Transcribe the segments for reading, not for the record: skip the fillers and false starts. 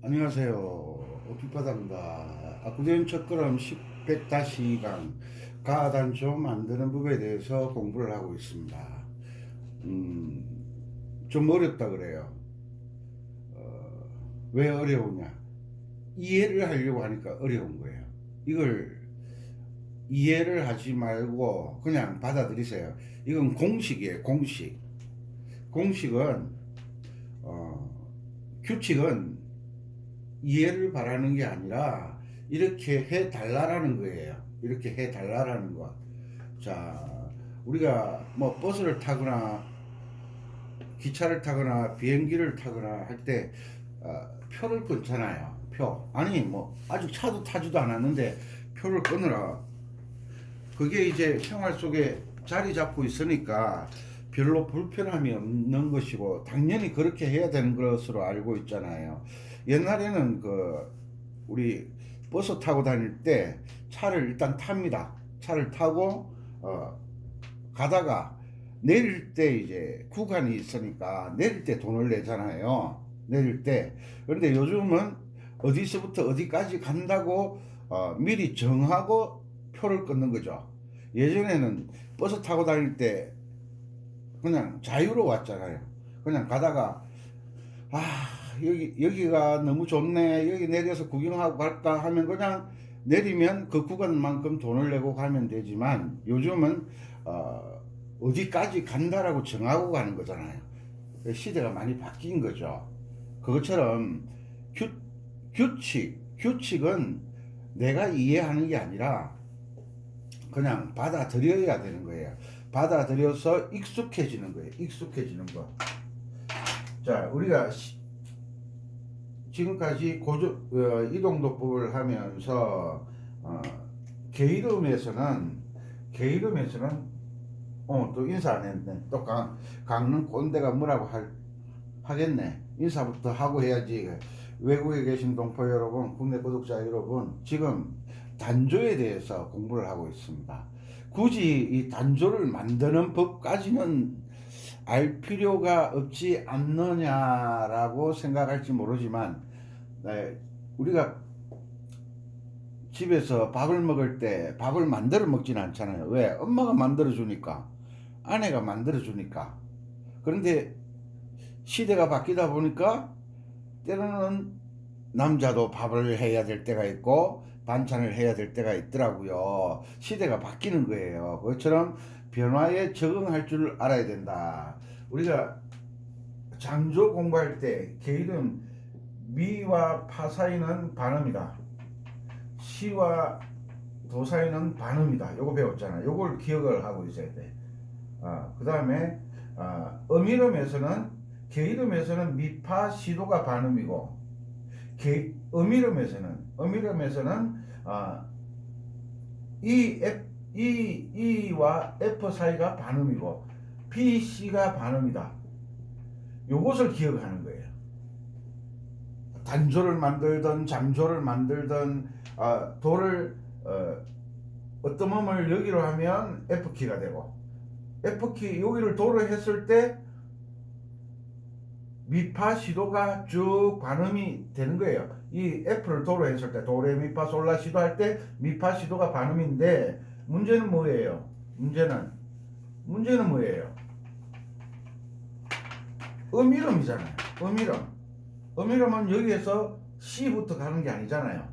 안녕하세요. 빗바닥입니다. 압구정 첫걸음 10-2강 가단조 만드는 법에 대해서 공부를 하고 있습니다. 좀 어렵다 그래요. 왜 어려우냐? 이해를 하려고 하니까 어려운 거예요. 이걸 이해를 하지 말고 그냥 받아들이세요. 이건 공식이에요. 공식. 공식은 규칙은 이해를 바라는 게 아니라 이렇게 해 달라라는 거예요. 이렇게 해 달라라는 거. 자, 우리가 뭐 버스를 타거나 기차를 타거나 비행기를 타거나 할 때 표를 끊잖아요. 표. 아니 뭐 아직 차도 타지도 않았는데 표를 끊으라. 그게 이제 생활 속에 자리 잡고 있으니까 별로 불편함이 없는 것이고 당연히 그렇게 해야 되는 것으로 알고 있잖아요. 옛날에는 우리 버스 타고 다닐 때 차를 일단 탑니다. 차를 타고 가다가 내릴 때 이제 구간이 있으니까 내릴 때 돈을 내잖아요. 내릴 때. 그런데 요즘은 어디서부터 어디까지 간다고 미리 정하고 표를 끊는 거죠. 예전에는 버스 타고 다닐 때 그냥 자유로웠잖아요. 그냥 가다가 여기가 너무 좋네, 여기 내려서 구경하고 갈까 하면 그냥 내리면 그 구간만큼 돈을 내고 가면 되지만 요즘은 어디까지 간다라고 정하고 가는 거잖아요. 시대가 많이 바뀐 거죠. 그것처럼 규칙은 내가 이해하는 게 아니라 그냥 받아들여야 되는 거예요. 받아들여서 익숙해지는 거예요. 익숙해지는 거. 자, 우리가 지금까지 이동도법을 하면서 게으름에서는 또 인사 안 했네. 또 강릉 꼰대가 뭐라고 하겠네. 인사부터 하고 해야지. 외국에 계신 동포 여러분, 국내 구독자 여러분, 지금 단조에 대해서 공부를 하고 있습니다. 굳이 이 단조를 만드는 법까지는 알 필요가 없지 않느냐라고 생각할지 모르지만, 우리가 집에서 밥을 먹을 때 밥을 만들어 먹지는 않잖아요. 왜? 엄마가 만들어 주니까, 아내가 만들어 주니까. 그런데 시대가 바뀌다 보니까 때로는 남자도 밥을 해야 될 때가 있고 반찬을 해야 될 때가 있더라고요. 시대가 바뀌는 거예요. 그것처럼 변화에 적응할 줄 알아야 된다. 우리가 장조 공부할 때 게으름 미와 파 사이는 반음이다. 시와 도 사이는 반음이다. 요거 배웠잖아. 요걸 기억을 하고 있어야 돼. 그 다음에 음이름에서는 게이름에서는 미파 시도가 반음이고 음이름에서는 E와 F 사이가 반음이고 B, C가 반음이다. 요것을 기억하는 거예요. 단조를 만들든 잠조를 만들든 도를 어떤 몸을 여기로 하면 F키가 되고 F키 여기를 도를 했을 때 미파 시도가 쭉 반음이 되는 거예요. 이 F를 도로 했을 때 도레미파 솔라 시도 할 때 미파 시도가 반음인데 문제는 뭐예요? 문제는 뭐예요? 음이름이잖아요. 음이름은 여기에서 C부터 가는 게 아니잖아요.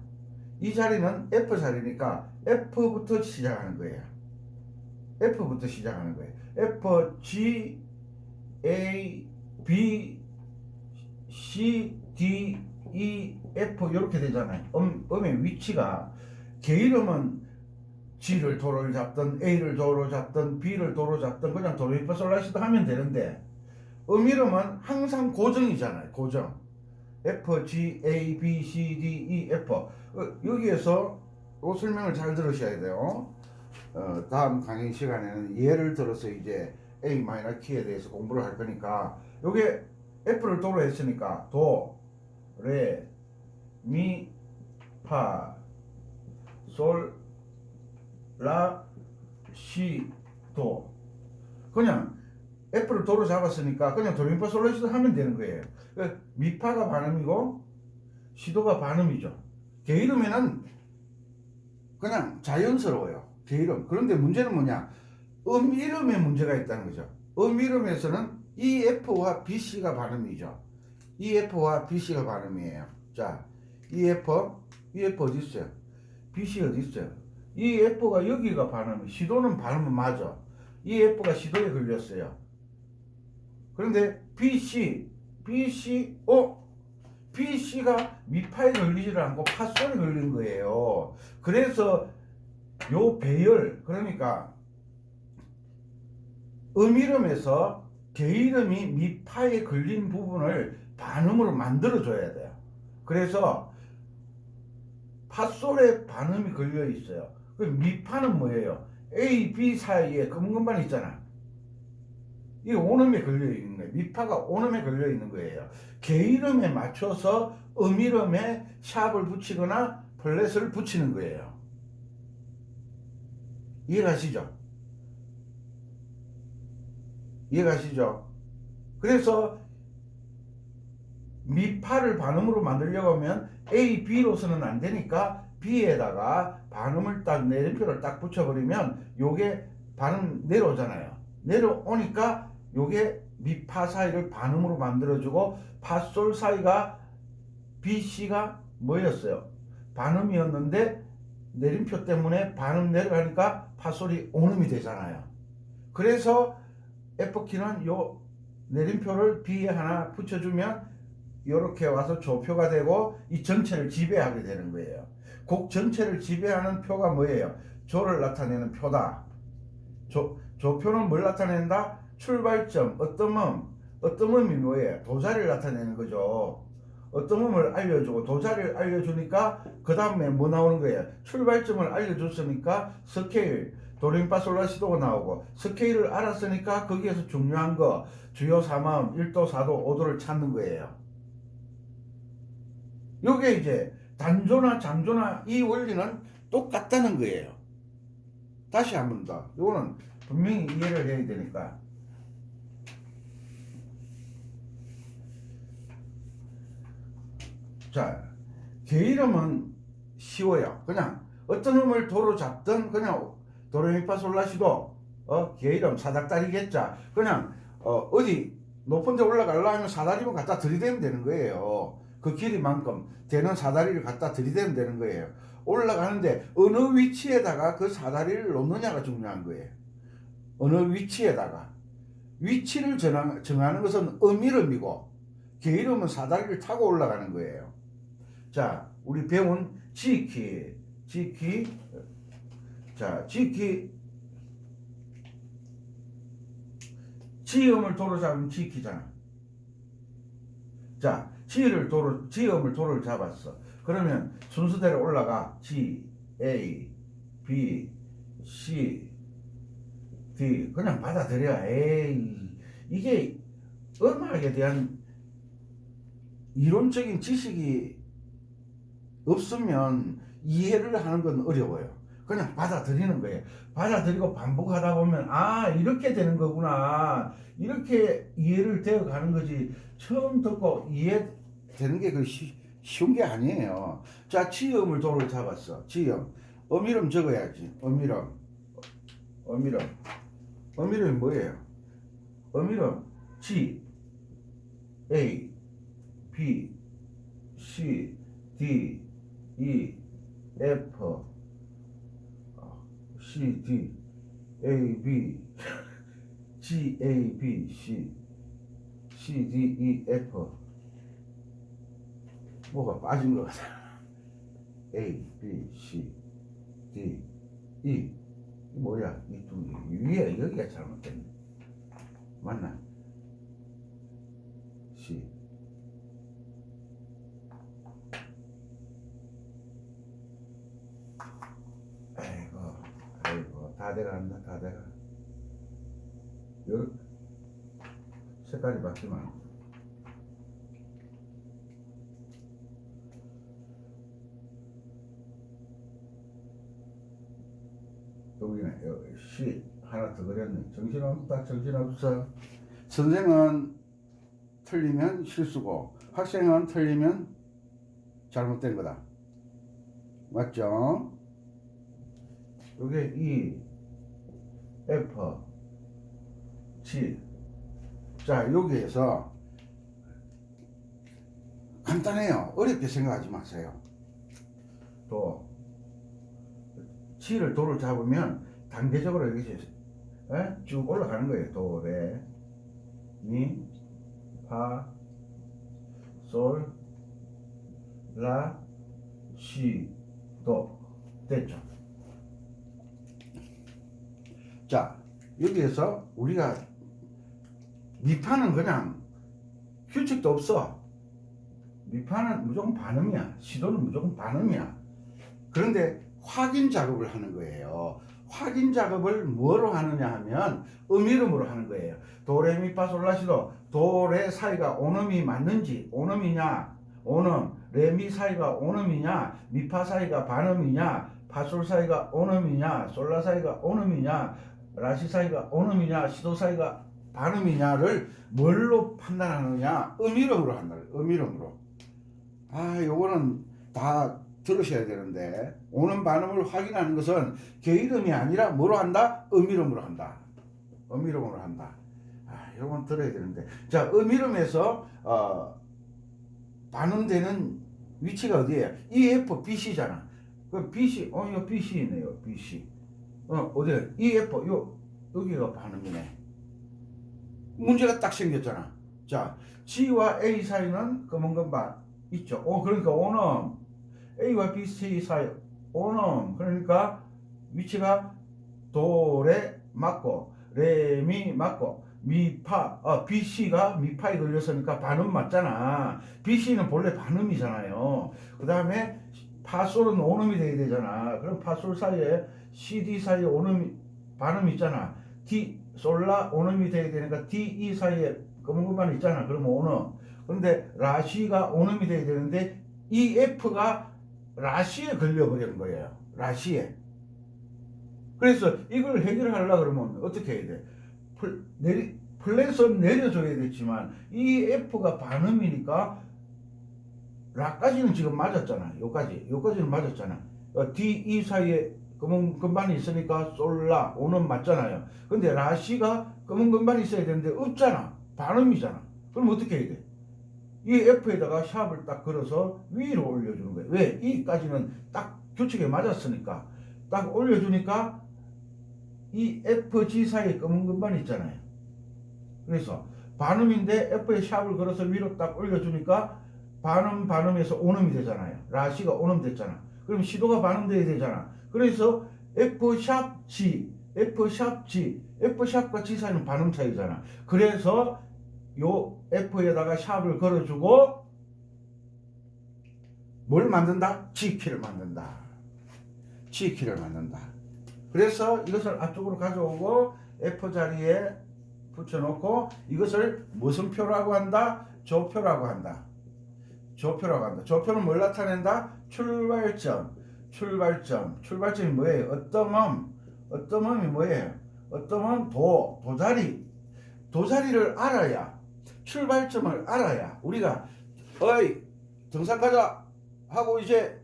이 자리는 F 자리니까 F부터 시작하는 거예요. F부터 시작하는 거예요. F, G, A, B, C, D, E, F 이렇게 되잖아요. 음의 위치가 게이름은 G를 도로를 잡든 A를 도로 잡든 B를 도로 잡든 그냥 도레미파솔라시도 하면 되는데 이름은 항상 고정이잖아요. 고정. F, G, A, B, C, D, E, F. 여기에서 이 설명을 잘 들으셔야 돼요. 다음 강의 시간에는 예를 들어서 이제 A 마이너 키에 대해서 공부를 할 거니까 요게 F를 도로 했으니까 도, 레, 미, 파, 솔, 라, 시, 도. 그냥 F를 도로 잡았으니까 그냥 도레미파 솔라시도 하면 되는 거예요. 미파가 반음이고 시도가 반음이죠. 게이름에는 그냥 자연스러워요. 게이름. 그런데 문제는 뭐냐? 이름에 문제가 있다는 거죠. 이름에서는 EF와 BC가 발음이죠. EF와 BC가 발음이에요. 자, EF 어디 있어요? BC 어디 있어요? EF가 여기가 발음이, 시도는 발음은 맞아. EF가 시도에 걸렸어요. 그런데 BC가 미파에 걸리지를 않고 파솔에 걸린 거예요. 그래서 요 배열, 그러니까 음이름에서 게이름이 미파에 걸린 부분을 반음으로 만들어줘야 돼요. 그래서 파솔에 반음이 걸려 있어요. 그 미파는 뭐예요? A, B 사이에 검은 건반 있잖아. 이게 온음에 걸려 있는 거예요. 미파가 온음에 걸려 있는 거예요. 게이름에 맞춰서 음이름에 샵을 붙이거나 플랫을 붙이는 거예요. 이해가시죠? 그래서 미파를 반음으로 만들려고 하면 A, B로서는 안 되니까 B에다가 반음을 딱 내림표를 딱 붙여버리면 요게 반음 내려오잖아요. 내려오니까 요게 미파 사이를 반음으로 만들어주고 파솔 사이가 BC가 뭐였어요? 반음이었는데 내림표 때문에 반음 내려가니까 파솔이 온음이 되잖아요. 그래서 F키는 요 내림표를 B에 하나 붙여주면 이렇게 와서 조표가 되고 이 전체를 지배하게 되는 거예요. 곡 전체를 지배하는 표가 뭐예요? 조를 나타내는 표다. 조표는 뭘 나타낸다? 출발점, 어떤 음이 뭐예요? 도자리를 나타내는 거죠. 어떤 음을 알려주고 도자리를 알려주니까 그 다음에 뭐 나오는 거예요? 출발점을 알려줬으니까 스케일, 도레미파솔라시도가 나오고 스케일을 알았으니까 거기에서 중요한 거 주요 3음 1도, 4도, 5도를 찾는 거예요. 요게 이제 단조나 장조나 이 원리는 똑같다는 거예요. 다시 한 번 더. 요거는 분명히 이해를 해야 되니까. 자, 게이름은 쉬워요. 그냥 어떤 음을 도로 잡든 그냥 도레미파솔라시도 게이름 사닥다리겠자. 그냥 어디 높은 데 올라가려고 하면 사다리만 갖다 들이대면 되는 거예요. 그 길이만큼 되는 사다리를 갖다 들이대면 되는 거예요. 올라가는데 어느 위치에다가 그 사다리를 놓느냐가 중요한 거예요. 어느 위치에다가. 위치를 정하는 것은 음이름이고 게이름은 사다리를 타고 올라가는 거예요. 자, 우리 배운 G키. 자, G음을 도로 잡으면 G키잖아. 자, G음을 도로를 잡았어. 그러면 순서대로 올라가. G, A, B, C, D. 그냥 받아들여. 에이, 이게 음악에 대한 이론적인 지식이 없으면 이해를 하는 건 어려워요. 그냥 받아들이는 거예요. 받아들이고 반복하다 보면 아 이렇게 되는 거구나 이렇게 이해를 되어 가는 거지. 처음 듣고 이해되는 게 그 쉬운 게 아니에요. 자, 지음을 도를 잡았어. 지음 어미름 적어야지. 어미름 어미름이 뭐예요? 어미름 G A B C D E F C D A B G A B C C D E F 뭐가 빠진 것 같아. A B C D E 뭐야 이 두 개 위에 여기가 잘못됐네. 맞나? C 아이고 다 돼간다. 다 돼가. 요 색깔이 바뀌면 여기네. 여기 C 하나 더 그렸네. 정신없다. 정신없어. 선생은 틀리면 실수고 학생은 틀리면 잘못된 거다. 맞죠? 요게 E F G. 자, 여기에서 간단해요. 어렵게 생각하지 마세요. 또 G를 도를 잡으면 단계적으로 이렇게 쭉 올라가는 거예요. 도, 레, 미, 파, 솔, 라, 시, 도. 됐죠? 자, 여기에서 우리가 미파는 그냥 규칙도 없어. 미파는 무조건 반음이야. 시도는 무조건 반음이야. 그런데 확인 작업을 하는 거예요. 확인 작업을 뭐로 하느냐 하면 음이름으로 하는 거예요. 도레미파솔라시도 도레 사이가 온음이 맞는지, 온음이냐, 온음, 레미 사이가 온음이냐, 미파 사이가 반음이냐, 파솔 사이가 온음이냐, 솔라 사이가 온음이냐, 라시 사이가 온음이냐, 시도 사이가 반음이냐를 뭘로 판단하느냐? 음이름으로 한다. 음이름으로. 아, 요거는 다 들으셔야 되는데 오는 반음을 확인하는 것은 개이름이 아니라 뭐로 한다? 음이름으로 한다. 음이름으로 한다. 아, 요건 들어야 되는데. 자, 음이름에서 반음되는 위치가 어디에요? EF, BC잖아. 그 BC, 이거 BC네요. BC. 어디야? EF, 여기가 반음이네. 문제가 딱 생겼잖아. 자, G와 A 사이는 검은 건반 있죠. 그러니까 오는 A와 B, C 사이 오는 그러니까 위치가 도레 맞고 레미 맞고 미파 BC가 미파에 걸렸으니까 반음 맞잖아. BC는 본래 반음이잖아요. 그 다음에 파솔은 온음이 돼야 되잖아. 그럼 파솔 사이에 CD 사이에 온음이 반음 있잖아. D 솔라 온음이 돼야 되니까 DE 사이에 검은 것만 있잖아. 그러면 온음. 그런데 라시가 온음이 돼야 되는데 EF가 라시에 걸려버리는 거예요. 라시에. 그래서 이걸 해결하려고 그러면 어떻게 해야 돼? 플랫은 내려줘야 되지만 EF가 반음이니까 라까지는 지금 맞았잖아. 요까지는 맞았잖아. DE 사이에 검은 건반이 있으니까 솔라 오는 맞잖아요. 근데 라시가 검은 건반이 있어야 되는데 없잖아. 반음이잖아. 그럼 어떻게 해야 돼? 이 F에다가 샵을 딱 걸어서 위로 올려주는 거예요. 왜? E까지는 딱 규칙에 맞았으니까 딱 올려주니까 이 FG 사이에 검은 건반이 있잖아요. 그래서 반음인데 F에 샵을 걸어서 위로 딱 올려주니까 반음에서 온음이 되잖아요. 라시가 온음 됐잖아. 그럼 시도가 반음돼야 되잖아. 그래서 F 샵 G, F 샵 G, F 샵과 G 사이는 반음 차이잖아. 그래서 요 F에다가 샵을 걸어주고 뭘 만든다? G키를 만든다. G키를 만든다. 그래서 이것을 앞쪽으로 가져오고 F 자리에 붙여놓고 이것을 무슨 표라고 한다? 조표라고 한다. 조표라고 한다. 조표는 뭘 나타낸다? 출발점. 출발점이 뭐예요? 어떠함이 뭐예요? 어떠함 도자리를 알아야, 출발점을 알아야 우리가 어이 등산 가자 하고 이제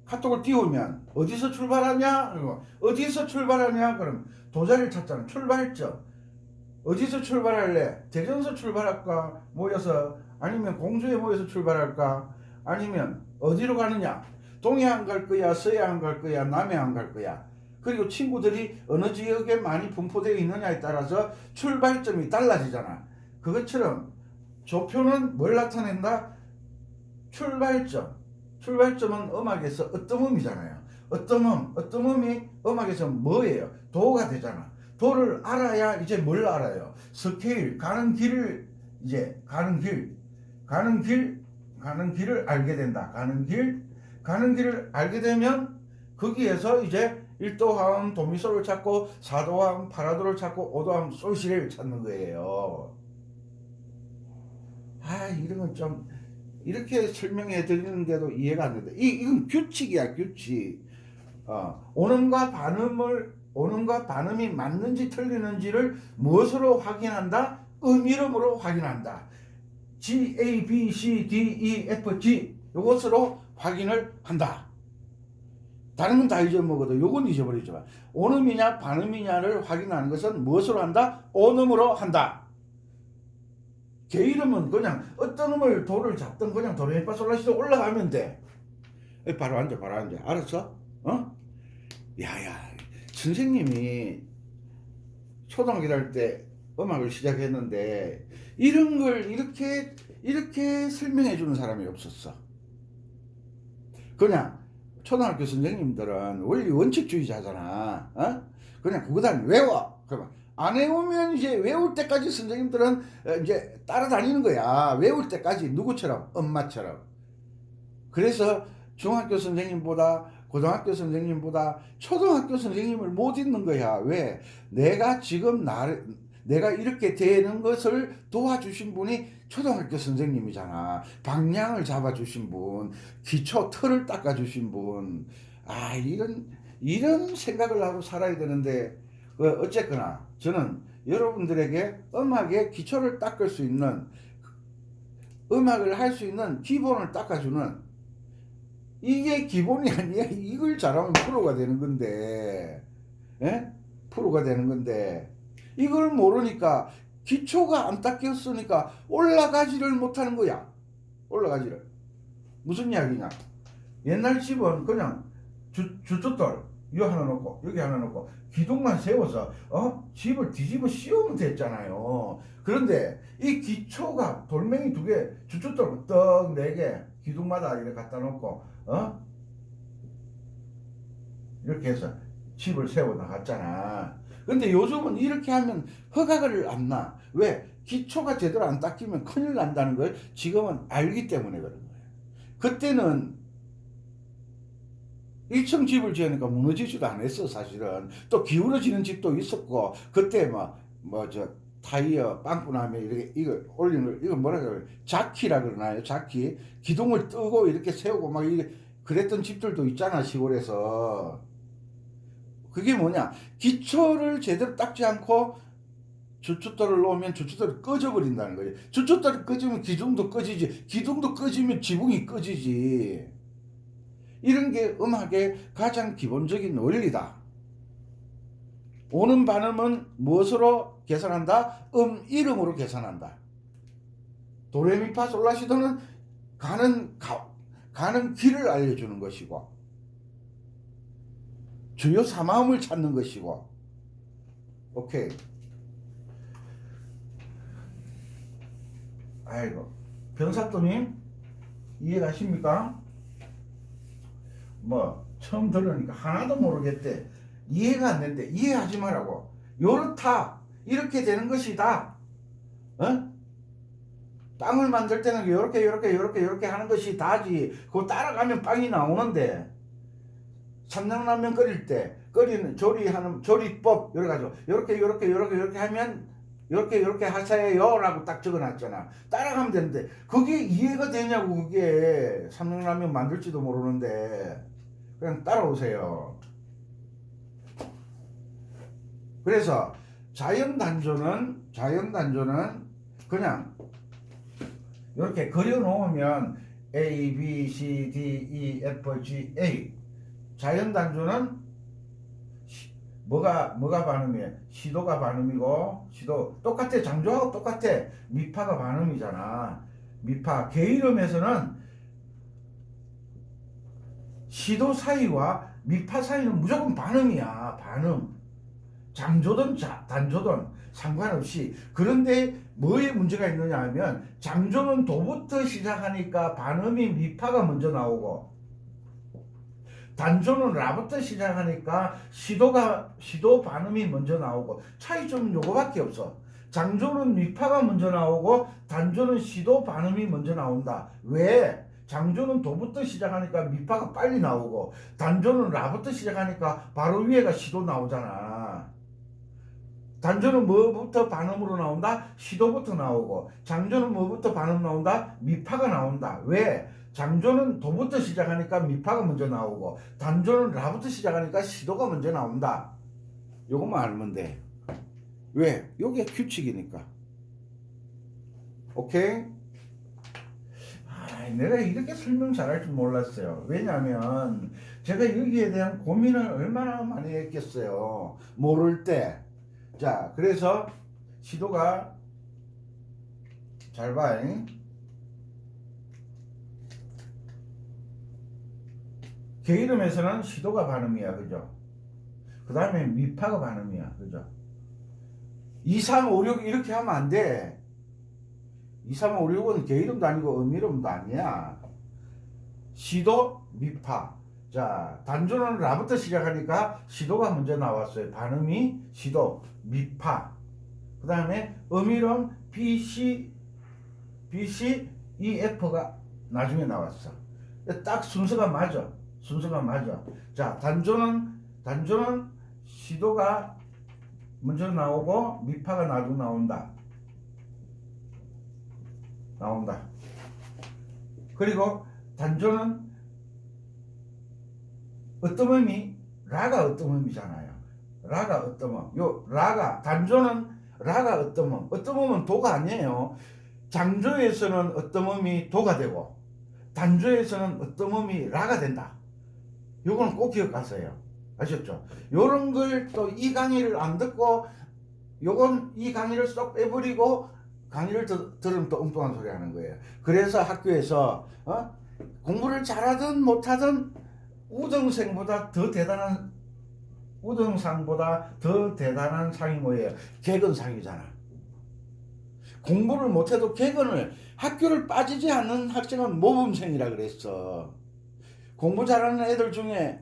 카톡을 띄우면 어디서 출발하냐? 그리고 어디서 출발하냐? 그럼 도자리를 찾잖아. 출발점. 어디서 출발할래? 대전서 출발할까? 모여서, 아니면 공주에 모여서 출발할까? 아니면 어디로 가느냐? 동해안 갈 거야? 서해안 갈 거야? 남해안 갈 거야? 그리고 친구들이 어느 지역에 많이 분포되어 있느냐에 따라서 출발점이 달라지잖아. 그것처럼 조표는 뭘 나타낸다? 출발점은 음악에서 어떠음이잖아요. 어떠음이 음악에서 뭐예요? 도가 되잖아. 도를 알아야 이제 뭘 알아요? 스케일, 가는 길을 알게 된다. 가는 길을 알게 되면 거기에서 이제 1도함 도미소를 찾고, 4도함 파라도를 찾고, 5도함 솔시레를 찾는 거예요. 이런 건 좀 이렇게 설명해 드리는데도 이해가 안 된다. 이건 규칙이야, 규칙. 오음과 반음이 맞는지 틀리는지를 무엇으로 확인한다? 이름으로 확인한다. G, A, B, C, D, E, F, G 이것으로 확인을 한다. 다른 건 다 잊어먹어도 요건 잊어버리지 마. 온음이냐 반음이냐를 확인하는 것은 무엇으로 한다? 온음으로 한다. 개 이름은 그냥 어떤 음을 도를 잡든 그냥 도레미파솔라시도 올라가면 돼. 바로 앉아. 알았어? 야야, 선생님이 초등학교 다닐 때 음악을 시작했는데 이런 걸 이렇게 설명해 주는 사람이 없었어. 그냥 초등학교 선생님들은 원리 원칙주의자잖아. 그냥 그거다 외워. 그러면 안 외우면 이제 외울 때까지 선생님들은 이제 따라다니는 거야. 외울 때까지 누구처럼? 엄마처럼. 그래서 중학교 선생님보다 고등학교 선생님보다 초등학교 선생님을 못 잊는 거야. 왜? 내가 지금 내가 이렇게 되는 것을 도와주신 분이 초등학교 선생님이잖아. 방향을 잡아주신 분, 기초 틀을 닦아주신 분. 이런 생각을 하고 살아야 되는데, 어쨌거나 저는 여러분들에게 음악의 기초를 닦을 수 있는, 음악을 할 수 있는 기본을 닦아주는, 이게 기본이 아니야. 이걸 잘하면 프로가 되는 건데, 프로가 되는 건데, 이걸 모르니까, 기초가 안 닦였으니까 올라가지를 못하는 거야. 올라가지를. 무슨 이야기냐? 옛날 집은 그냥 주춧돌 여기 하나 놓고 여기 하나 놓고 기둥만 세워서 집을 뒤집어 씌우면 됐잖아요. 그런데 이 기초가 돌멩이 2개, 주춧돌 떡 4개 기둥마다 이렇게 갖다 놓고 이렇게 해서 집을 세워 나갔잖아. 근데 요즘은 이렇게 하면 허가를 안 나. 왜? 기초가 제대로 안 닦이면 큰일 난다는 걸 지금은 알기 때문에 그런 거예요. 그때는 1층 집을 지으니까 무너지지도 않았어, 사실은. 또 기울어지는 집도 있었고, 그때 타이어 빵꾸 나면 이렇게 이거 올리는 걸, 이거 뭐라 그래요? 자키라 그러나요? 자키. 기둥을 뜨고 이렇게 세우고 막 이게 그랬던 집들도 있잖아, 시골에서. 그게 뭐냐? 기초를 제대로 닦지 않고 주춧돌을 놓으면 주춧돌이 꺼져버린다는 거지. 주춧돌이 꺼지면 기둥도 꺼지지. 기둥도 꺼지면 지붕이 꺼지지. 이런 게 음악의 가장 기본적인 원리다. 오는 반음은 무엇으로 계산한다? 이름으로 계산한다. 도레미파솔라시도는 가는 길을 알려주는 것이고, 주요 사마음을 찾는 것이고. 오케이. 아이고, 변사또님 이해가십니까? 처음 들으니까 하나도 모르겠대. 이해가 안 된대. 이해하지 말라고. 요렇다. 이렇게 되는 것이다. 빵을 만들 때는 요렇게 하는 것이 다지. 그거 따라가면 빵이 나오는데, 삼양라면 끓일 때 끓이는 조리법 이래가지고 요렇게 하면 이렇게 하세요 라고 딱 적어놨잖아. 따라가면 되는데 그게 이해가 되냐고. 그게 삼성라면 만들지도 모르는데 그냥 따라오세요. 그래서 자연단조는 그냥 이렇게 그려놓으면 A, B, C, D, E, F, G, A. 자연단조는 뭐가 반음이에요? 시도가 반음이고, 시도 똑같아. 장조하고 똑같아. 미파가 반음이잖아. 미파. 계이름에서는 시도 사이와 미파 사이는 무조건 반음이야. 반음. 장조든 단조든 상관없이. 그런데 뭐에 문제가 있느냐 하면 장조는 도부터 시작하니까 반음이 미파가 먼저 나오고, 단조는 라부터 시작하니까 시도 반음이 먼저 나오고, 차이점은 요거밖에 없어. 장조는 미파가 먼저 나오고 단조는 시도 반음이 먼저 나온다. 왜? 장조는 도부터 시작하니까 미파가 빨리 나오고, 단조는 라부터 시작하니까 바로 위에가 시도 나오잖아. 단조는 뭐부터 반음으로 나온다? 시도부터 나오고, 장조는 뭐부터 반음 나온다? 미파가 나온다. 왜? 장조는 도부터 시작하니까 미파가 먼저 나오고, 단조는 라부터 시작하니까 시도가 먼저 나온다. 요것만 알면 돼. 왜? 요게 규칙이니까. 오케이? 내가 이렇게 설명 잘할 줄 몰랐어요. 왜냐면 제가 여기에 대한 고민을 얼마나 많이 했겠어요. 모를 때. 자, 그래서 시도가, 잘 봐. 계이름에서는 시도가 반음이야. 그죠? 그 다음에 미파가 반음이야. 그죠? 2, 3, 5, 6 이렇게 하면 안 돼. 2, 3, 5, 6은 계이름도 아니고 음이름도 아니야. 시도, 미파. 자, 단조는 라부터 시작하니까 시도가 먼저 나왔어요. 반음이 시도, 미파. 그 다음에 음이름 B, C, E, F가 나중에 나왔어. 딱 순서가 맞아. 자, 단조는 시도가 먼저 나오고 미파가 나중에 나온다. 그리고 단조는 어떠음이 라가 어떠음이잖아요. 라가 어떠음. 요 라가, 단조는 라가 어떠음. 어떠음은 도가 아니에요. 장조에서는 어떠음이 도가 되고, 단조에서는 어떠음이 라가 된다. 요거는 꼭 기억하세요. 아셨죠? 요런 걸 또 이 강의를 안 듣고 이 강의를 쏙 빼버리고 강의를 들으면 또 엉뚱한 소리 하는 거예요. 그래서 학교에서 공부를 잘하든 못하든 우등상보다 더 대단한 상이 뭐예요? 개근상이잖아. 공부를 못해도 개근을, 학교를 빠지지 않는 학생은 모범생이라 그랬어. 공부 잘하는 애들 중에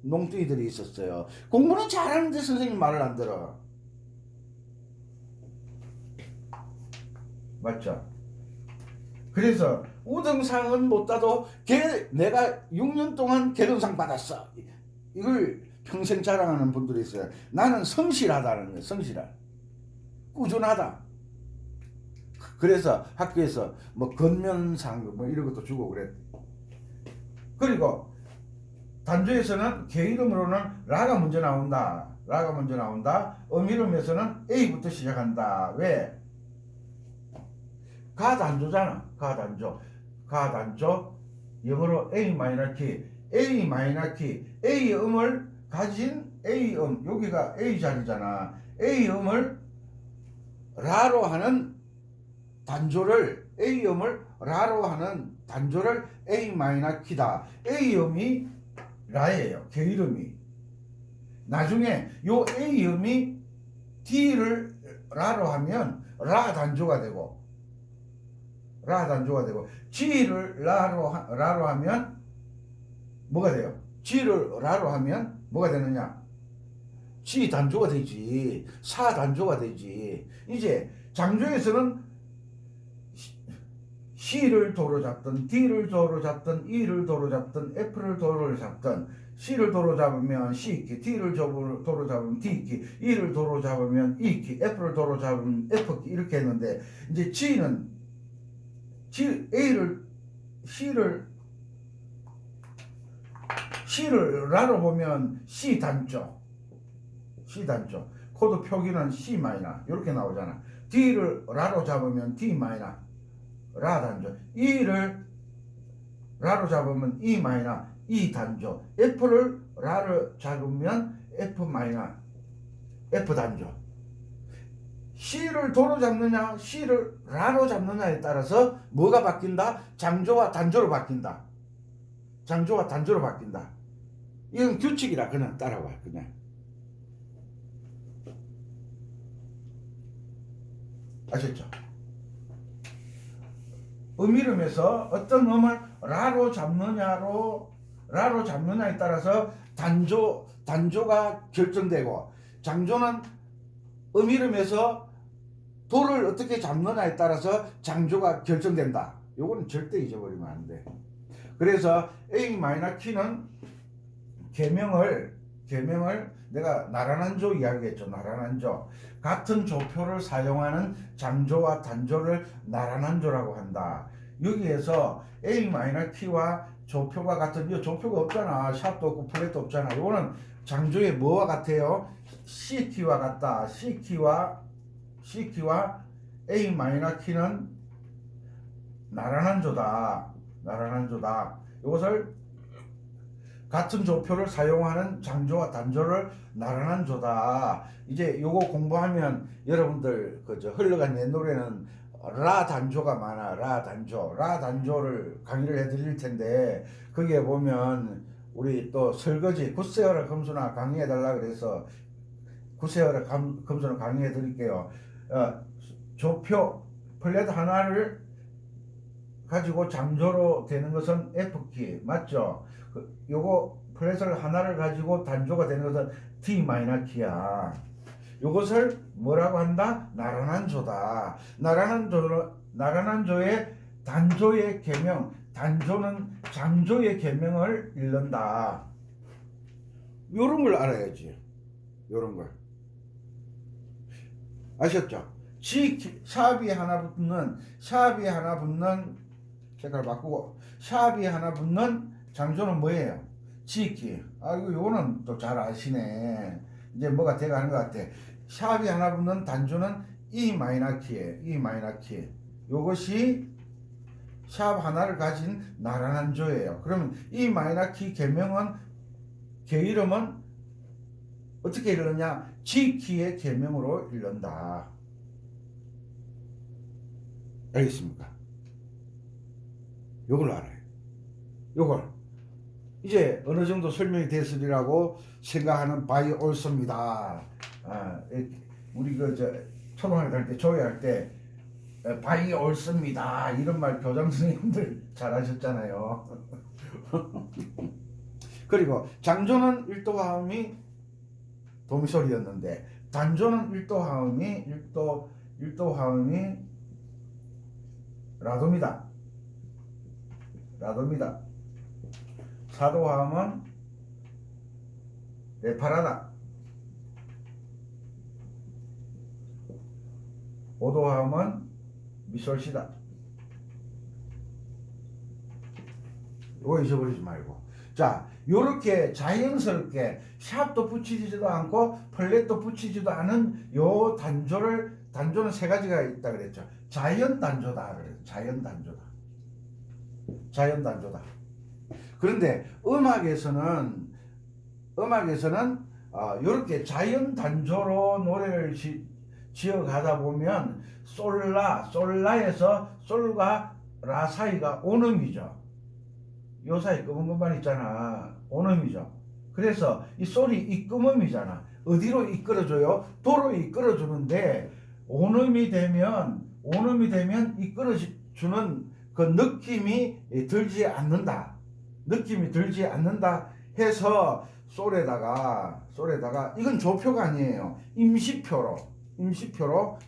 농띠들이 있었어요. 공부는 잘하는데 선생님 말을 안 들어. 맞죠? 그래서 우등상은 못 따도 내가 6년 동안 개근상 받았어. 이걸 평생 자랑하는 분들이 있어요. 나는 성실하다는 거예요. 성실한. 꾸준하다. 그래서 학교에서 뭐 건면상 뭐 이런 것도 주고 그래. 그리고 단조에서는 계이름으로는 라가 먼저 나온다. 음이름에서는 A부터 시작한다. 왜? 가단조잖아. 가단조. 영어로 A 마이너 키. A 음을 가진 A음. 여기가 A 자리잖아. A음을 라로 하는 단조를, A음을 라로 하는 단조를 A 마이너 키다. A음이 라예요. 계이름이. 나중에 요 A음이 D를 라로 하면 라 단조가 되고, G를 라로 하면 뭐가 돼요? G를 라로 하면 뭐가 되느냐? G 단조가 되지. 사 단조가 되지. 이제 장조에서는 C를 도로 잡든 D를 도로 잡든 E를 도로 잡든 F를 도로 잡든 C를 도로 잡으면 C키, D를 도로 잡으면 D키, E를 도로 잡으면 E키, F를 도로 잡으면 F키 이렇게 했는데 이제 G는 C를 라로 보면 C 단조 코드 표기는 C 마이너 이렇게 나오잖아. D를 라로 잡으면 D 마이너 라 단조, E를 라로 잡으면 E 마이너 E 단조, F를 라로 잡으면 F 마이너 F 단조. C를 도로 잡느냐 C를 라로 잡느냐에 따라서 뭐가 바뀐다? 장조와 단조로 바뀐다. 장조와 단조로 바뀐다. 이건 규칙이라 그냥 따라와. 그냥 아셨죠? 음이름에서 어떤 음을 라로 잡느냐에 따라서 단조가 결정되고, 장조는 음이름에서 도를 어떻게 잡느냐에 따라서 장조가 결정된다. 요거는 절대 잊어버리면 안 돼. 그래서 A-키는 계명을 내가 나란한조 이야기했죠. 나란한조. 같은 조표를 사용하는 장조와 단조를 나란한조라고 한다. 여기에서 A-키와 조표가 같은, 이 조표가 없잖아. 샵도 없고 플랫도 없잖아. 이거는 장조의 뭐와 같아요? C키와 같다. C키와 A-키는 나란한조다. 이것을 같은 조표를 사용하는 장조와 단조를 나란한조다. 이제 요거 공부하면 여러분들 그저 흘러간 내 노래는 라 단조가 많아. 라 단조를 강의를 해드릴 텐데, 거기에 보면 우리 또 설거지 굿세어라 금수나 강의해달라 그래서 굿세어라 금수나 강의해드릴게요. 조표 플랫 하나를 가지고 장조로 되는 것은 F키 맞죠? 요거 플랫을 하나를 가지고 단조가 되는 것은 D 마이너키야. 요것을 뭐라고 한다? 나란한조다. 나란한조의 단조의 계명, 단조는 장조의 계명을 읽는다. 요런 걸 알아야지. 요런 걸 아셨죠? 샵이 하나 붙는 색깔 바꾸고 샵이 하나 붙는 장조는 뭐예요? G키. 아이고 요거는 또 잘 아시네. 이제 뭐가 돼가는 것 같아. 샵이 하나 붙는 단조는 E 마이너키에 E-키. 요것이 샵 하나를 가진 나란한 조예요. 그러면 E-키 계명은 계이름은 어떻게 읽느냐? G키의 계명으로 읽는다. 알겠습니까? 요걸 알아요. 요걸 이제 어느 정도 설명이 됐으리라고 생각하는 바이 옳습니다. 우리 초등학교 갈 때 조회할 때 바이 옳습니다 이런 말 교장 선생님들 잘하셨잖아요. 그리고 장조는 1도 화음이 도미소리였는데 단조는 1도 화음이 라도입니다. 4도 화음은 레파라다. 5도 화음은 미솔시다. 이거 잊어버리지 말고. 자, 요렇게 자연스럽게 샵도 붙이지도 않고 플랫도 붙이지도 않은 요 단조는 세 가지가 있다 그랬죠. 자연 단조다 그랬죠. 자연 단조다. 그런데 음악에서는 이렇게 자연 단조로 노래를 지어가다 보면 솔라에서 솔과 라 사이가 온음이죠. 요 사이 끄문금만 있잖아. 온음이죠. 그래서 이 솔이 이끄음이잖아. 어디로 이끌어줘요? 도로 이끌어주는데 온음이 되면 이끌어주는 그 느낌이 들지 않는다 해서 솔에다가 이건 조표가 아니에요. 임시표로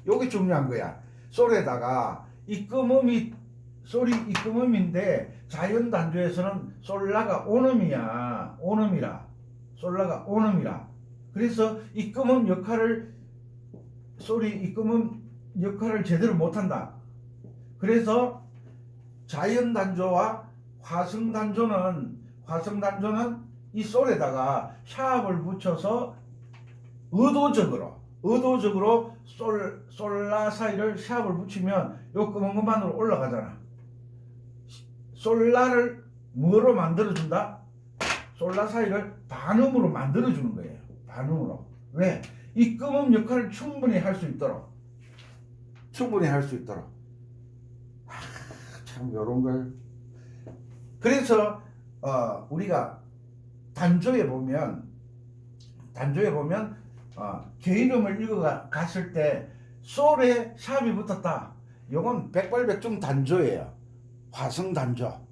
요게 중요한 거야. 솔에다가 솔이 이끄음인데 자연 단조에서는 솔라가 온음이야. 온음이라. 솔라가 온음이라. 그래서 이 끔음 역할을 이 끔음 역할을 제대로 못한다. 그래서 자연 단조와 화성 단조는 이 솔에다가 샤업을 붙여서 의도적으로 솔라 사이를 샤업을 붙이면 요 검은 것만으로 올라가잖아. 솔라를 뭐로 만들어준다? 솔라 사이를 반음으로 만들어주는 거예요. 반음으로. 왜? 이 검은 역할을 충분히 할 수 있도록. 참 요런 걸. 그래서 우리가 단조에 보면 게이름을 읽어갔을 때 솔에 샵이 붙었다. 요건 백발백중 단조예요. 화성 단조.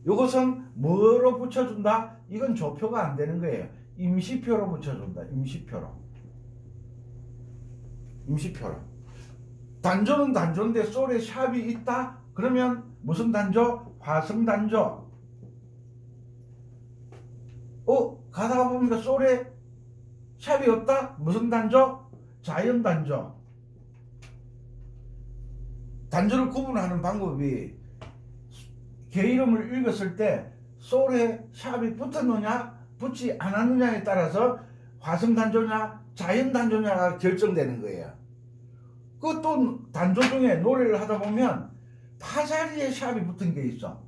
요것은 뭐로 붙여준다? 이건 조표가 안 되는 거예요. 임시표로 붙여준다. 임시표로. 단조는 단조인데 솔에 샵이 있다? 그러면 무슨 단조? 화성 단조. 가다가 보니까 솔에 샵이 없다? 무슨 단조? 자연 단조. 단조를 구분하는 방법이 게이름을 읽었을 때 솔에 샵이 붙었느냐 붙지 않았느냐에 따라서 화성 단조냐 자연 단조냐가 결정되는 거예요. 그 또 단조 중에 노래를 하다 보면 파자리에 샵이 붙은 게 있어.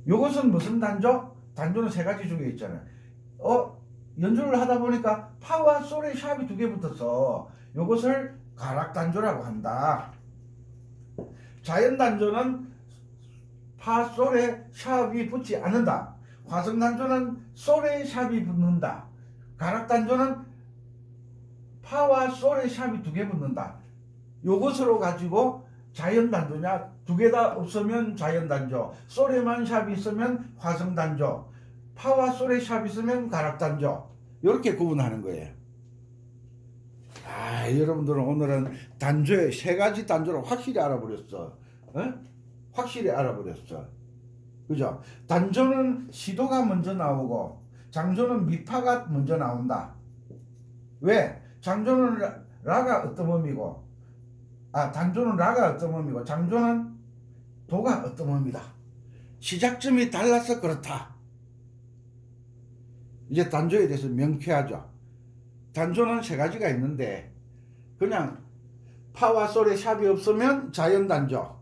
요것은 무슨 단조? 단조는 세 가지 중에 있잖아요. 연주를 하다 보니까 파와 솔에 샵이 두 개 붙어서 요것을 가락 단조라고 한다. 자연 단조는 파, 솔에 샵이 붙지 않는다. 화성 단조는 솔에 샵이 붙는다. 가락 단조는 파와 솔에 샵이 두 개 붙는다. 요것으로 가지고 자연 단조냐, 두 개 다 없으면 자연 단조, 솔에만 샵이 있으면 화성 단조, 파와 솔에 샵이 있으면 가락 단조. 이렇게 구분하는 거예요. 여러분들은 오늘은 단조의 세 가지 단조를 확실히 알아버렸어. 확실히 알아버렸어. 그죠? 단조는 시도가 먼저 나오고 장조는 미파가 먼저 나온다. 왜? 장조는 라가 어떤 의미고 단조는 라가 어떤 의미고 장조는 도가 어떤 의미다. 시작점이 달라서 그렇다. 이제 단조에 대해서 명쾌하죠. 단조는 세 가지가 있는데 그냥 파와 솔에 샵이 없으면 자연 단조.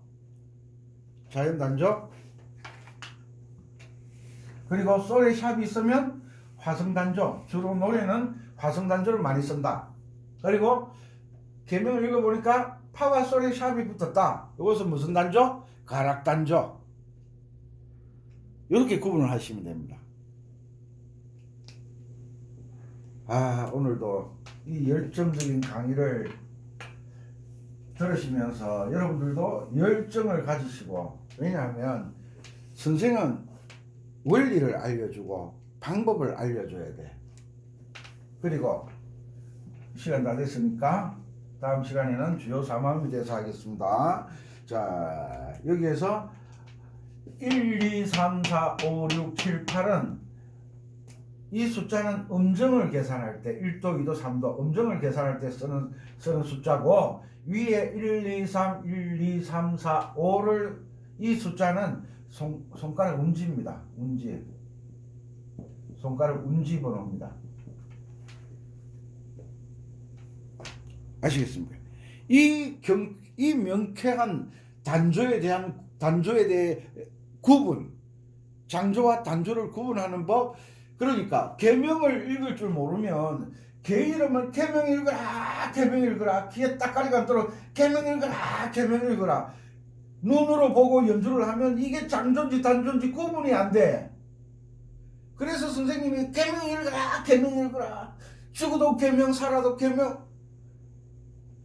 그리고 솔에 샵이 있으면 화성 단조. 주로 노래는 화성 단조를 많이 쓴다. 그리고 계명을 읽어보니까 파와 솔에 샵이 붙었다. 이것은 무슨 단조? 가락 단조. 이렇게 구분을 하시면 됩니다. 오늘도 이 열정적인 강의를 들으시면서 여러분들도 열정을 가지시고, 왜냐하면 선생은 원리를 알려주고 방법을 알려줘야 돼. 그리고 시간 다 됐으니까 다음 시간에는 주요 사마음에 대해서 하겠습니다. 자, 여기에서 1, 2, 3, 4, 5, 6, 7, 8은 이 숫자는 음정을 계산할 때 1도, 2도, 3도 음정을 계산할 때 쓰는 숫자고, 위에 1, 2, 3, 1, 2, 3, 4, 5를 이 숫자는 손가락 운지입니다. 손가락 운지 번호입니다. 아시겠습니까? 이 명쾌한 단조에 대해 구분, 장조와 단조를 구분하는 법. 그러니까 계명을 읽을 줄 모르면 계이름을 계명 읽어라 귀에 딱가리가 안도록 계명 읽어라 눈으로 보고 연주를 하면 이게 장조인지 단조인지 구분이 안 돼. 그래서 선생님이 계명 읽어라 죽어도 계명 살아도 계명.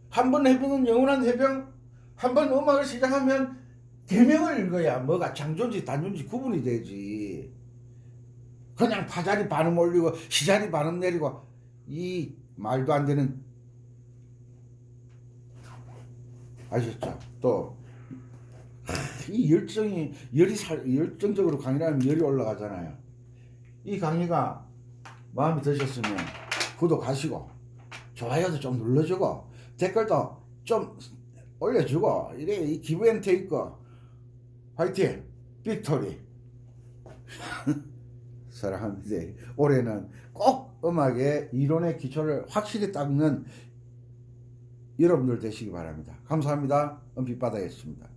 한번 해병은 영원한 해병. 한번 음악을 시작하면 계명을 읽어야 뭐가 장조인지 단조인지 구분이 되지. 그냥 파자리 반음 올리고 시자리 반음 내리고 이 말도 안 되는. 아셨죠? 또 이 열정이 열정적으로 강의를 하면 열이 올라가잖아요. 이 강의가 마음에 드셨으면 구독하시고 좋아요도 좀 눌러주고 댓글도 좀 올려주고 이래 이 기브앤테이크 화이팅 빅토리 사랑합니다. 올해는 꼭 음악의 이론의 기초를 확실히 닦는 여러분들 되시기 바랍니다. 감사합니다. 은빛바다였습니다.